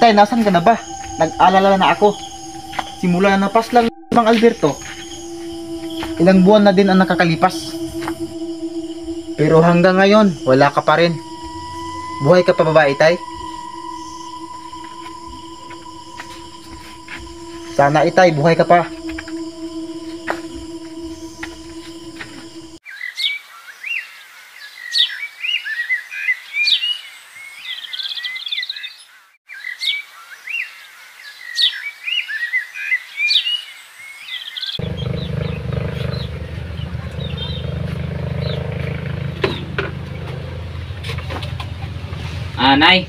Itay, nasan ka na ba? Nag-alala na ako. Simula na napas lang Mang Alberto, ilang buwan na din ang nakakalipas. Pero hanggang ngayon, wala ka pa rin. Buhay ka pa ba, Itay? Sana, Itay, buhay ka pa. Nay,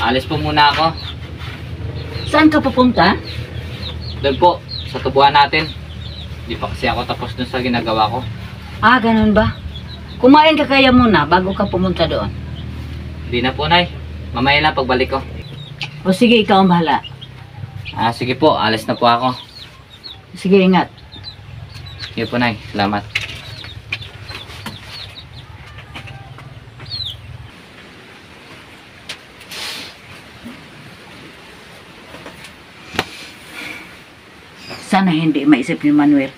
alis po muna ako. Saan ka pupunta? Doon po, sa tubuhan natin. Di pa kasi ako tapos dun sa ginagawa ko. Ah, ganun ba? Kumain ka kaya muna bago ka pumunta doon. Di na po, Nay. Mamaya na pagbalik ko. O sige, ikaw ang bahala. Sige po, alis na po ako. Sige, ingat. Sige po, Nay. Salamat. Sana hindi maisip ni Manuel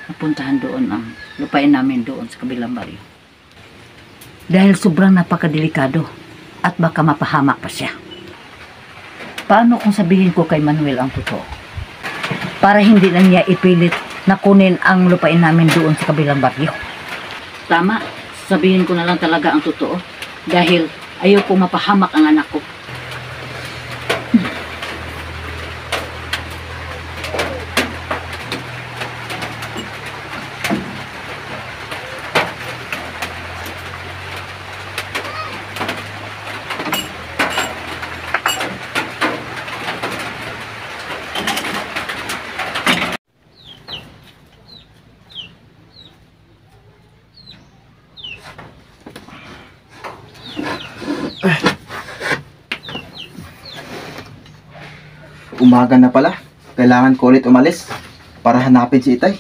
na puntahan doon ang lupain namin doon sa kabilang baryo. Dahil sobrang napakadelikado at baka mapahamak pa siya. Paano kung sabihin ko kay Manuel ang totoo? Para hindi lang niya ipilit na kunin ang lupain namin doon sa kabilang baryo. Tama, sabihin ko na lang talaga ang totoo dahil ayaw ko mapahamak ang anak ko. Umaga na pala. Kailangan ko ulit umalis para hanapin si Itay.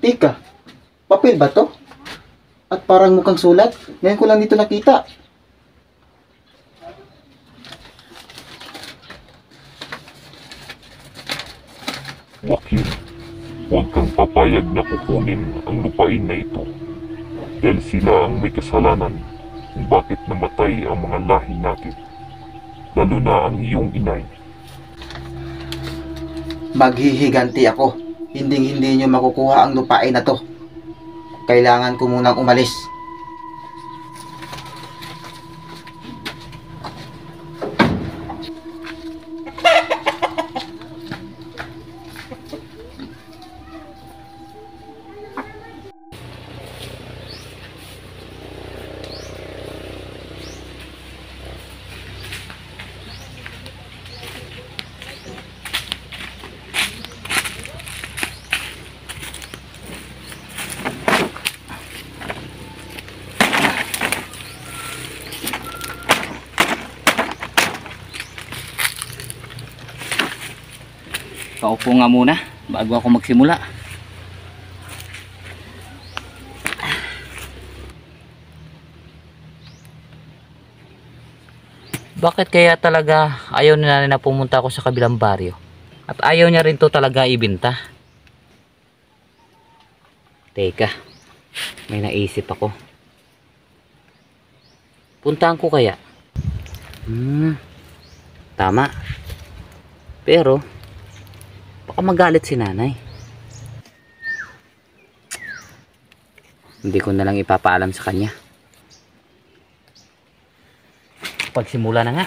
Tika, papel ba to? At parang mukhang sulat. Ngayon ko lang dito nakita. Wakil, huwag kang papayag na kukunin ang lupain na ito. Dahil sila ang may kasalanan kung bakit namatay ang mga lahi natin, lalo na ang iyong inay. Maghihiganti ako. Hindi nyo makukuha ang lupain na to. Kailangan ko munang umalis. Paupo nga muna bago ako magsimula. Bakit kaya talaga ayaw ni nanay na pumunta ako sa kabilang baryo? At ayaw niya rin to talaga ibenta? Teka, may naisip ako. Puntahan ko kaya? Tama. Pero baka magalit si nanay. Hindi ko na lang ipapaalam sa kanya. Pagsimula na nga.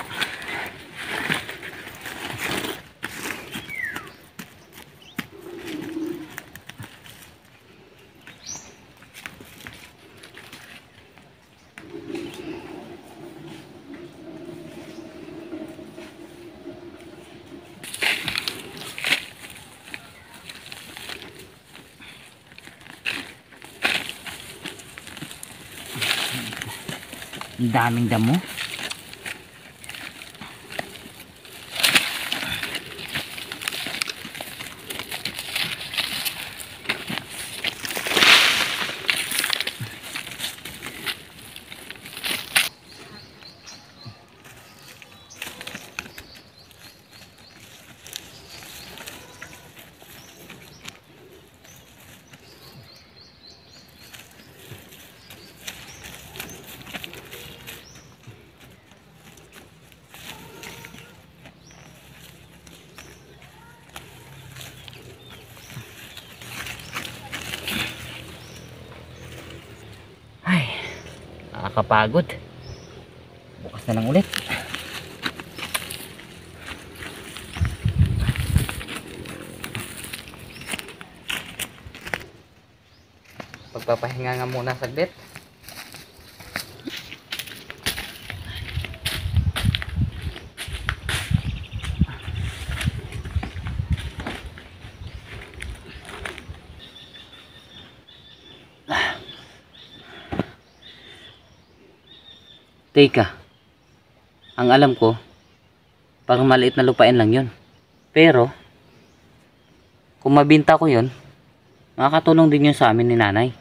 Ang daming damo. Nakakapagod. Bukas na lang ulit. Pagpapahinga nga muna saglit. Teka, ang alam ko, parang maliit na lupain lang yun. Pero, kung mabinta ko yun, makakatulong din yun sa amin ni nanay.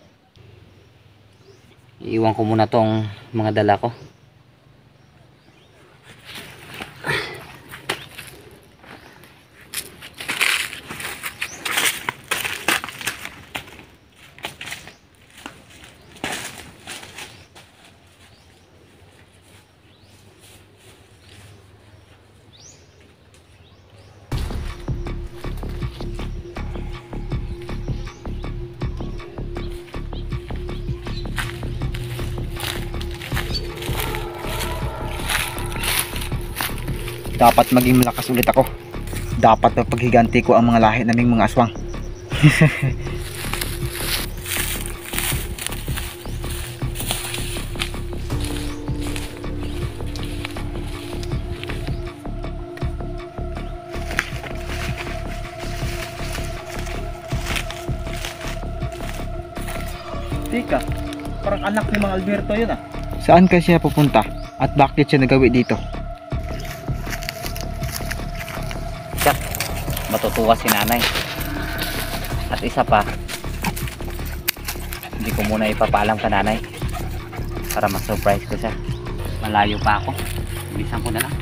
Iiwan ko muna tong mga dala ko. Dapat maging malakas ulit ako. Dapat mapaghiganti ko ang mga lahi naming mga aswang. Tika, parang anak ni Mang Alberto yun ah. Saan ka siya pupunta? At bakit siya nagawi dito? Matutuwa si nanay. At isa pa, hindi ko muna ipapaalam ka nanay para ma-surprise ko siya. Malayo pa ako. Bilisan ko na lang.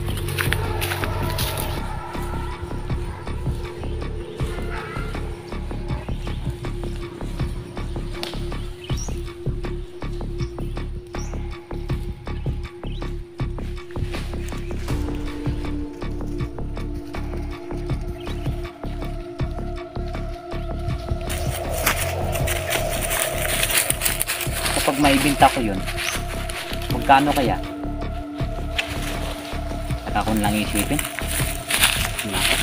Kapag maibinta ko yun, magkano kaya? Saka ko lang isipin. Nako.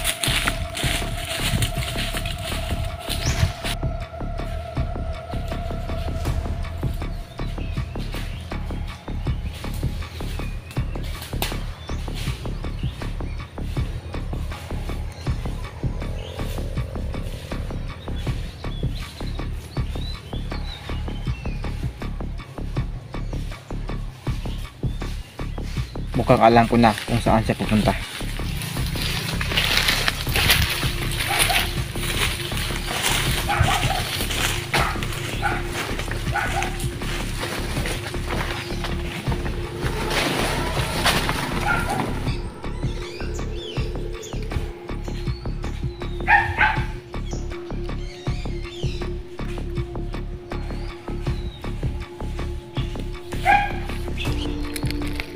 Mukhang alam ko na kung saan siya pupunta.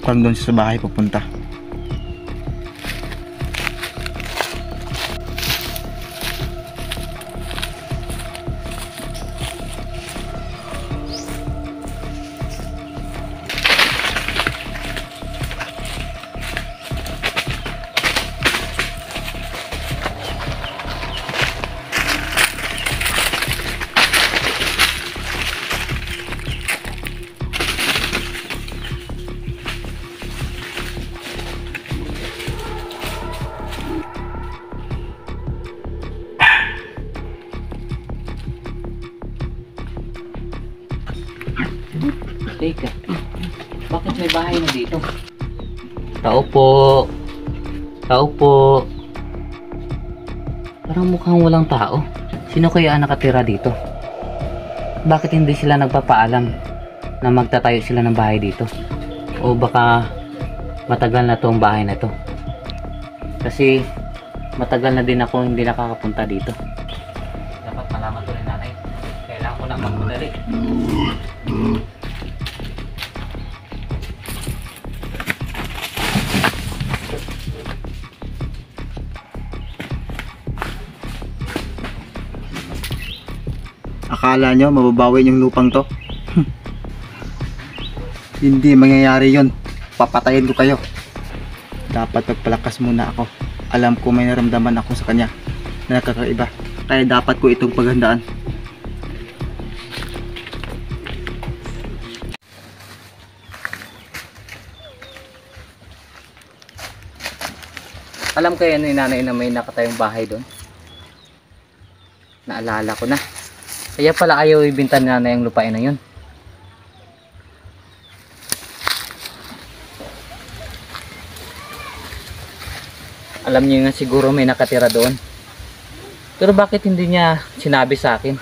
Parang doon siya sa bahay pupunta. Teka, bakit may bahay na dito? Tao po. Tao po. Parang mukhang walang tao. Sino kaya ang nakatira dito? Bakit hindi sila nagpapaalam na magtatayo sila ng bahay dito? O baka matagal na tong bahay na to. Kasi matagal na din ako hindi nakakapunta dito. Dapat malaman to rin nanay. Kailangan ko na magmadali. Akala nyo mababawi yung lupang to? Hindi mangyayari yon. Papatayin ko kayo. Dapat magpalakas muna ako. Alam ko may naramdaman ako sa kanya na nakakaiba. Kaya dapat ko itong paghandaan. Alam kayo ni nanay na may nakatayong bahay doon? Naalala ko na. Kaya pala ayaw ibinta ni nanay ang lupain na yun. Alam niyo nga siguro may nakatira doon. Pero bakit hindi niya sinabi sa akin?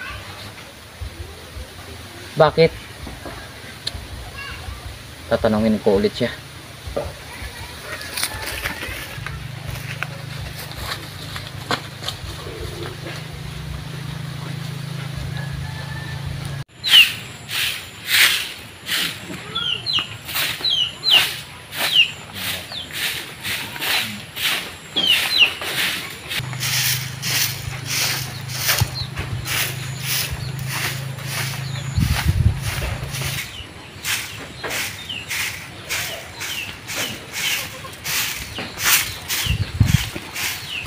Bakit? Tatanungin ko ulit siya.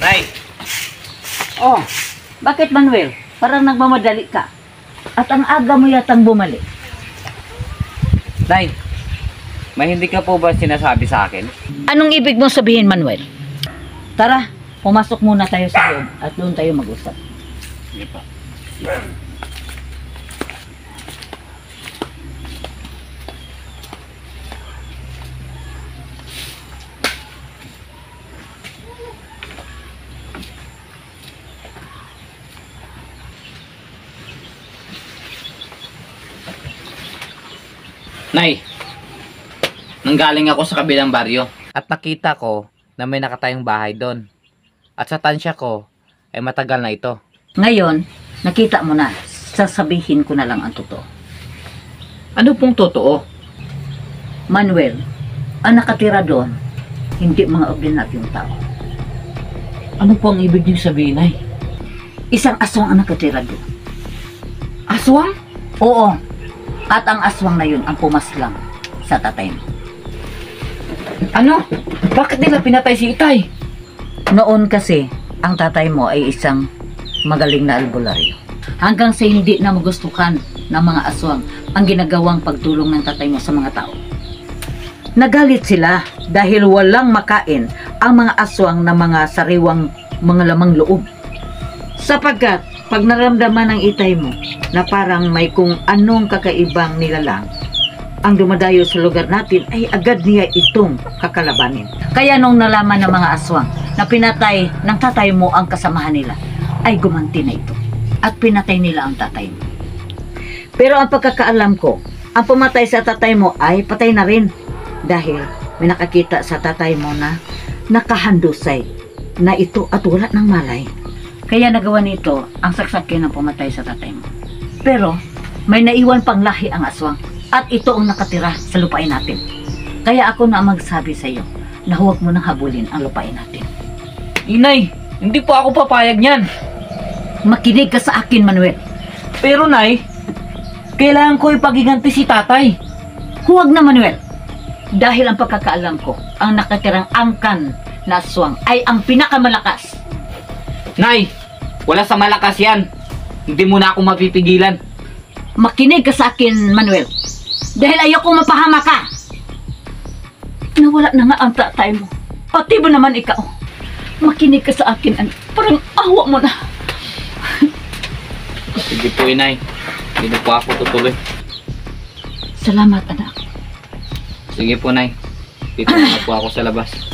Nay! Oh, bakit Manuel? Parang nagmamadali ka. At ang aga mo yatang bumalik. Nay! May hindi ka po ba sinasabi sa akin? Anong ibig mong sabihin, Manuel? Tara, pumasok muna tayo sa loob at doon tayo mag-usap. Sige po. Nay, nanggaling ako sa kabilang baryo at nakita ko na may nakatayong bahay doon. At sa tansya ko ay matagal na ito. Ngayon, nakita mo na, sasabihin ko na lang ang totoo. Ano pong totoo? Manuel, ang nakatira doon, hindi mga ordinaryong tao. Ano po ang ibig niyo sabihin, Nay? Isang aswang ang nakatira doon. Aswang? Oo, at ang aswang na yun ang pumaslang sa tatay mo. Ano? Bakit nila pinatay si Itay? Noon kasi, ang tatay mo ay isang magaling na albularyo. Hanggang sa hindi na magustuhan ng mga aswang ang ginagawang pagtulong ng tatay mo sa mga tao. Nagalit sila dahil walang makain ang mga aswang na mga sariwang mga lamang loob. Sapagkat pag naramdaman ng itay mo na parang may kung anong kakaibang nilalang ang dumadayo sa lugar natin ay agad niya itong kakalabanin. Kaya nung nalaman ng mga aswang na pinatay ng tatay mo ang kasamahan nila, ay gumanti na ito at pinatay nila ang tatay mo. Pero ang pagkakaalam ko, ang pumatay sa tatay mo ay patay na rin dahil may nakakita sa tatay mo na nakahandusay na ito at wala ng malay. Kaya nagawa nito ang saksakin ng pumatay sa tatay mo. Pero may naiwan pang lahi ang aswang at ito ang nakatira sa lupain natin. Kaya ako na magsabi sa iyo na huwag mo nang habulin ang lupain natin. Inay, hindi po ako papayag niyan. Makinig ka sa akin, Manuel. Pero Nay, kailangan ko ipagiganti si tatay. Huwag na, Manuel. Dahil ang pagkakaalam ko, ang nakatirang angkan na aswang ay ang pinakamalakas. Nay, wala sa malakas yan. Hindi mo na ako mapipigilan. Makinig ka sa akin, Manuel. Dahil ayoko mapahama ka. Nawala na nga ang tatay mo. Pati ba naman ikaw? Makinig ka sa akin. Parang awa mo na. Sige po, Inay. Hindi po ako tutuloy. Salamat, anak. Sige po, Nay. Dito na po ako sa labas.